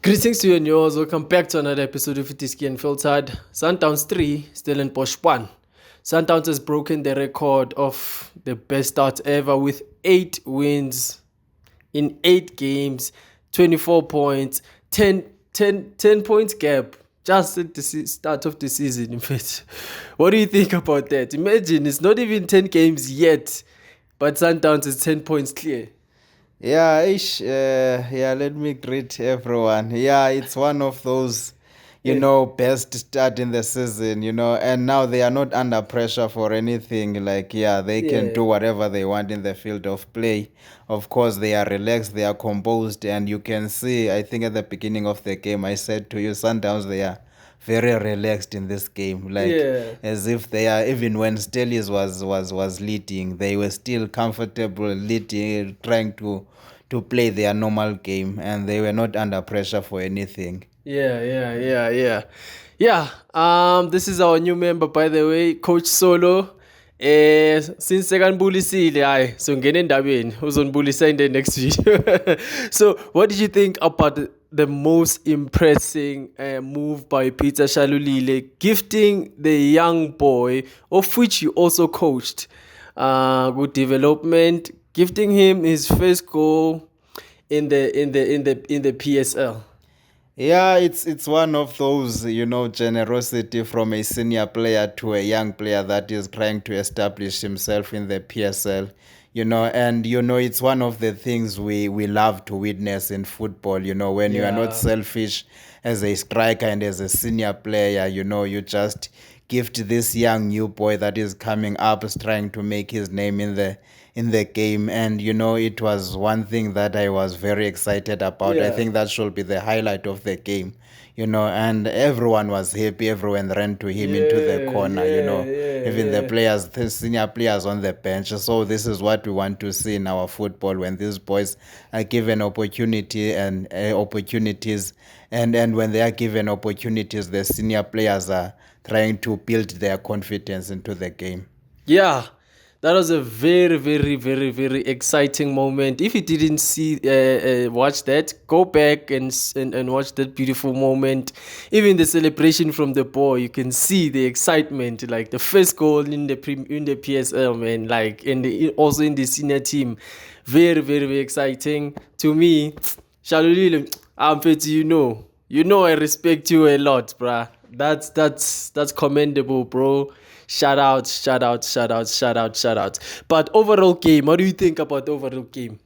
Greetings to you and yours. Welcome back to another episode of Itiski and Filtered. Sundowns 3, Stellenbosch 1. Sundowns has broken the record of the best start ever with 8 wins in 8 games, 24 points, 10 points gap just at the start of the season. In fact, what do you think about that? Imagine it's not even 10 games yet, but Sundowns is 10 points clear. Let me greet everyone. Yeah, it's one of those, best start in the season, and now they are not under pressure for anything. They can do whatever they want in the field of play. Of course, they are relaxed, they are composed, and you can see, I think at the beginning of the game, I said to you, Sundowns, they are very relaxed in this game, as if they are, even when Stellies was leading, they were still comfortable leading, trying to play their normal game, and they were not under pressure for anything. This is our new member, by the way, Coach Solo. Since sekanbulisile hayi so ngene endabeni uzonibulisa in the next video. So what did you think about the most impressing move by Peter Shalulile, gifting the young boy, of which you also coached, good development, gifting him his first goal in the PSL? Yeah, it's one of those, generosity from a senior player to a young player that is trying to establish himself in the PSL, and it's one of the things we love to witness in football, when you are not selfish as a striker and as a senior player, you just gift this young new boy that is coming up, is trying to make his name in the game. And it was one thing that I was very excited about. I think that should be the highlight of the game, and everyone was happy. Everyone ran to him into the corner, even the players, the senior players on the bench. So this is what we want to see in our football, when these boys are given opportunity and opportunities, and when they are given opportunities, the senior players are trying to build their confidence into the game. Yeah, that was a very, very, very, very exciting moment. If you didn't watch that, go back and watch that beautiful moment. Even the celebration from the boy, you can see the excitement, like the first goal in the PSL, man. Like also in the senior team, very, very, very exciting to me. Shalulile, I'm pretty, I respect you a lot, bruh. That's commendable, bro. Shout out. But overall game, what do you think about the overall game?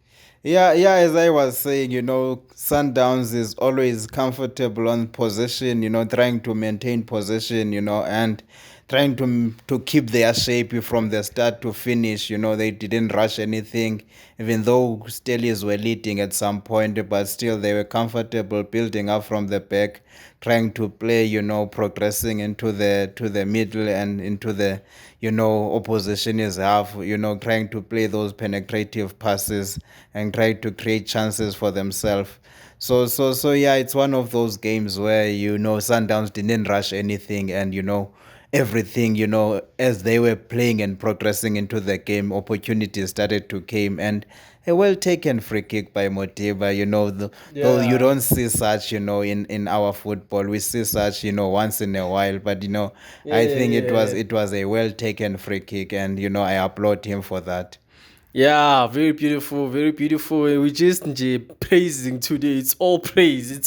Yeah, as I was saying, Sundowns is always comfortable on possession, trying to maintain possession, and trying to keep their shape from the start to finish. They didn't rush anything, even though Stellies were leading at some point, but still they were comfortable building up from the back, trying to play, progressing into the middle and into the, opposition's half, trying to play those penetrative passes and try to create chances for themselves. So yeah, it's one of those games where, Sundowns didn't rush anything, and everything, as they were playing and progressing into the game, opportunities started to come, and a well taken free kick by Motiba, though you don't see such, in our football. We see such, once in a while, but I think it was a well taken free kick, and I applaud him for that. Yeah, very beautiful, very beautiful. We just praising today. It's all praise.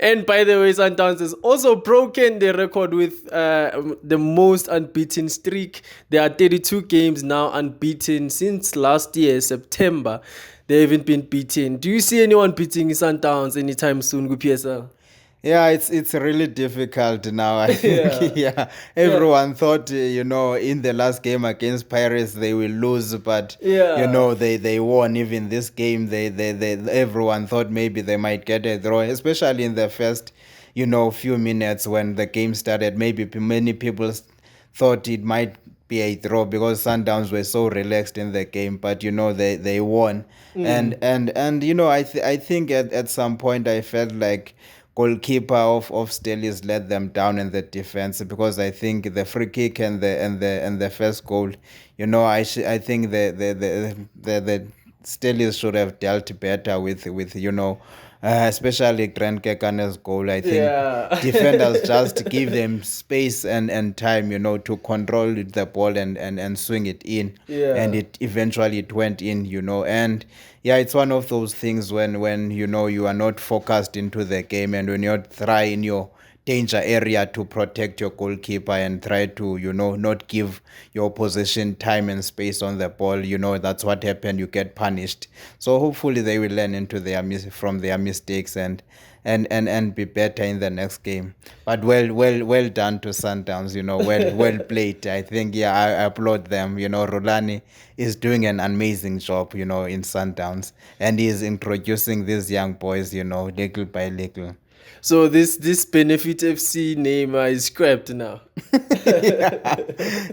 And by the way, Sundowns has also broken the record with the most unbeaten streak. There are 32 games now unbeaten since last year, September. They haven't been beaten. Do you see anyone beating Sundowns anytime soon with PSL? Yeah, it's really difficult now. I think everyone thought in the last game against Pirates they will lose, but they won. Even this game, they everyone thought maybe they might get a draw, especially in the first few minutes when the game started. Maybe many people thought it might be a draw because Sundowns were so relaxed in the game, but they won. And I think at some point I felt like Goalkeeper of Stellies let them down in the defense, because I think the free kick and the first goal, I think the Stellies should have dealt better with especially Grant Kekane's goal. I think Yeah. defenders just give them space and time, to control the ball and swing it in. And Yeah. it eventually it went in, and yeah, it's one of those things when you are not focused into the game, and when you're trying your danger area to protect your goalkeeper and try to not give your opposition time and space on the ball. That's what happened. You get punished. So hopefully they will learn into from their mistakes and be better in the next game. But well done to Sundowns. Well played. I think, yeah, I applaud them. Rolani is doing an amazing job, in Sundowns, and he's introducing these young boys, little by little. So this Benefit FC name is scrapped now.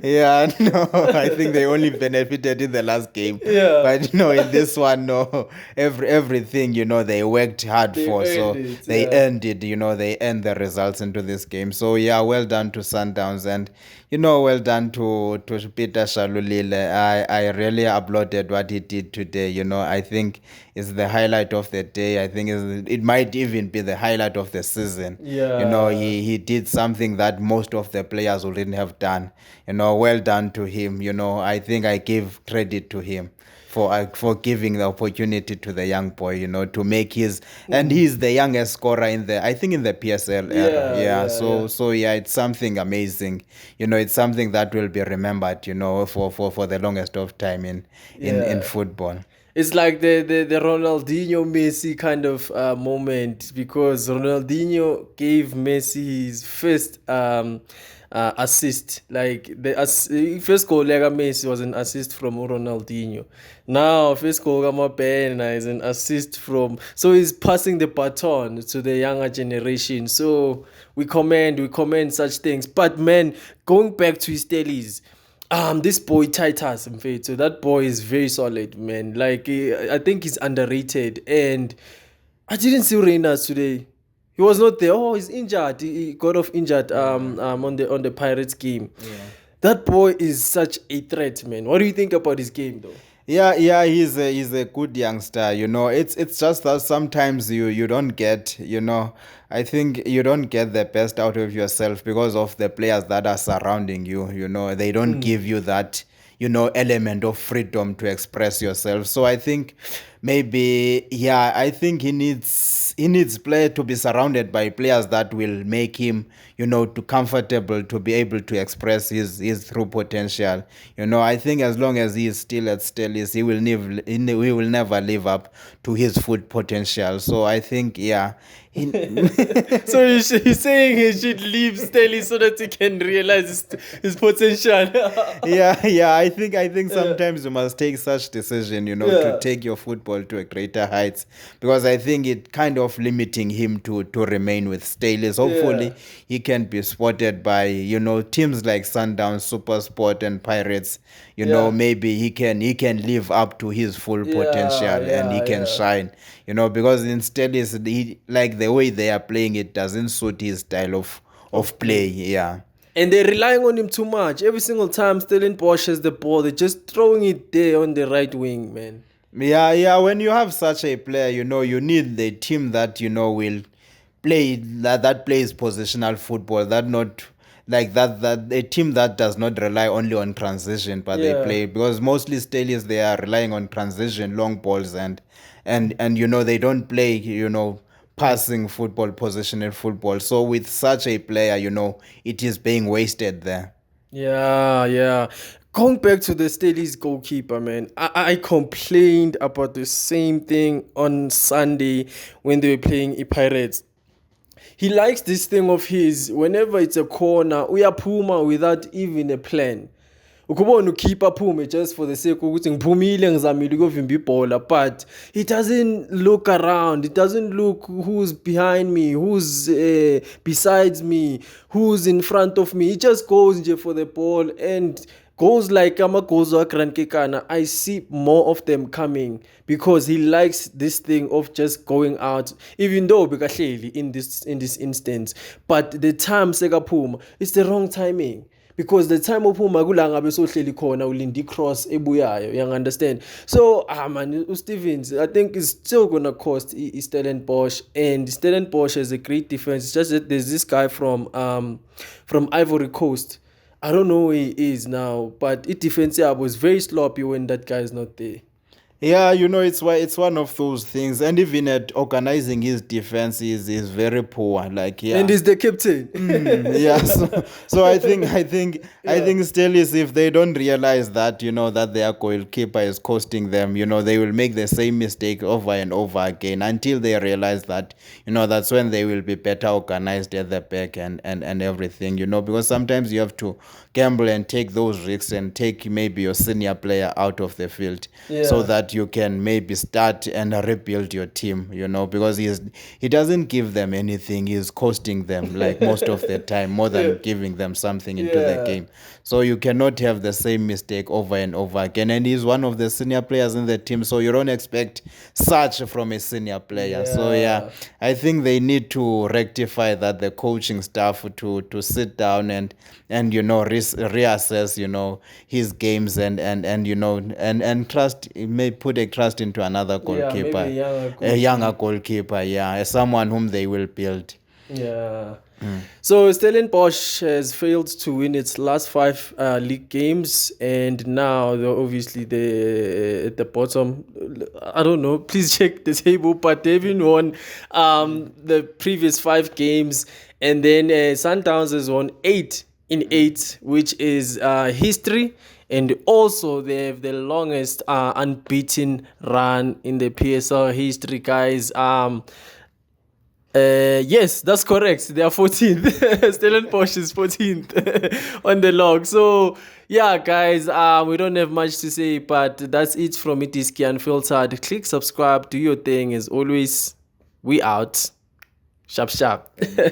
Yeah, no, I think they only benefited in the last game. Yeah. But in this one, no, everything, they worked hard They for, earned so it. they Yeah. earned it, they earned the results into this game. So yeah, well done to Sundowns, and well done to Peter Shalulile. I really applauded what he did today. I think it's the highlight of the day. I think it might even be the highlight of the season. Yeah. He did something that most of the players wouldn't have done. Well done to him. I think I give credit to him for giving the opportunity to the young boy, to make and he's the youngest scorer in the PSL era. Yeah, Yeah, yeah, yeah. so yeah, it's something amazing. It's something that will be remembered, for the longest of time in Yeah. football. It's like the Ronaldinho Messi kind of moment, because Ronaldinho gave Messi his first assist. Like first goal like Messi was an assist from Ronaldinho. Now first goal Gamapena is an assist from, so he's passing the baton to the younger generation. So we commend such things. But man, going back to his dailies. This boy Titus, in fact, so that boy is very solid, man. Like I think he's underrated, and I didn't see Reynolds today. He was not there. Oh, he's injured. He got off injured on the Pirates game. Yeah. That boy is such a threat, man. What do you think about his game, though? Yeah, he's a good youngster. It's just that sometimes you don't get, I think you don't get the best out of yourself because of the players that are surrounding you. They don't give you that, element of freedom to express yourself. So I think maybe, yeah, I think he needs player to be surrounded by players that will make him, to comfortable to be able to express his true potential. I think as long as he is still at Stellis, he will never live up to his full potential. So I think, yeah. he, So he's saying he should leave Stanley so that he can realize his potential. yeah, I think sometimes you must take such decision, to Yeah. take your football to a greater heights, because I think it kind of limiting him to remain with Staleys. Yeah. Hopefully he can be spotted by, teams like Sundowns, Super Sport and Pirates. Yeah. Maybe he can live up to his full Yeah, potential, and he yeah, can yeah. shine, because instead is like the way they are playing it doesn't suit his style of play. Yeah. And they're relying on him too much. Every single time Stellenbosch has the ball, they're just throwing it there on the right wing, man. Yeah. When you have such a player, you need the team that will play that plays positional football. That not like that a team that does not rely only on transition, but they Yeah. play, because mostly Stalions they are relying on transition, long balls, and they don't play passing football, positional football. So with such a player, it is being wasted there. Yeah, yeah. Going back to the Steely's goalkeeper, man, I complained about the same thing on Sunday when they were playing Pirates. He likes this thing of his, whenever it's a corner, uyaphuma without even a plan. Ukubona ukhipha aphume just for the sake ukuthi ngiphumile ngizamile ukuyovimba ibhola, but he doesn't look around, he doesn't look who's behind me, who's besides me, who's in front of me. He just goes nje for the ball, and goals like goals Kekana, I see more of them coming because he likes this thing of just going out, even though bekahleli in this instance, but the time sekaphuma, it's the wrong timing. because the time uphuma kula ngabe sohleli khona ulindi cross ebuyayo, you understand. So man, Stevens, I think is still gonna cost Stellenbosch, and Stellenbosch has a great defense. It's just that there's this guy from Ivory Coast. I don't know where he is now, but it defense was very sloppy when that guy is not there. Yeah, it's one of those things, and even at organizing his defense is very poor. Like, yeah, And he's the captain. yeah. So I think still is, if they don't realize that that their goalkeeper is costing them, they will make the same mistake over and over again until they realize that that's when they will be better organized at the back and everything. Because sometimes you have to gamble and take those risks and take maybe your senior player out of the field, so Yeah. that you can maybe start and rebuild your team, because he doesn't give them anything. He's costing them, like, most of the time, more than giving them something into the Yeah. game. So you cannot have the same mistake over and over again, and he's one of the senior players in the team, so you don't expect such from a senior player. So yeah, I think they need to rectify that, the coaching staff, to sit down and reassess his games, and trust, may put a trust into another goalkeeper, maybe a a younger goalkeeper, yeah, as someone whom they will build. Yeah. So Stellenbosch has failed to win its last 5 league games, and now they're obviously at the bottom. I don't know. Please check the table, but they've even won the previous 5 games, and then Sundowns has won 8 in 8, which is history. And also, they have the longest unbeaten run in the PSL history, guys. Yes, that's correct. They are 14th. Stellenbosch is 14th on the log. So, yeah, guys, we don't have much to say, but that's it from It Is Unfiltered. Click subscribe, do your thing. As always, we out. Sharp, sharp.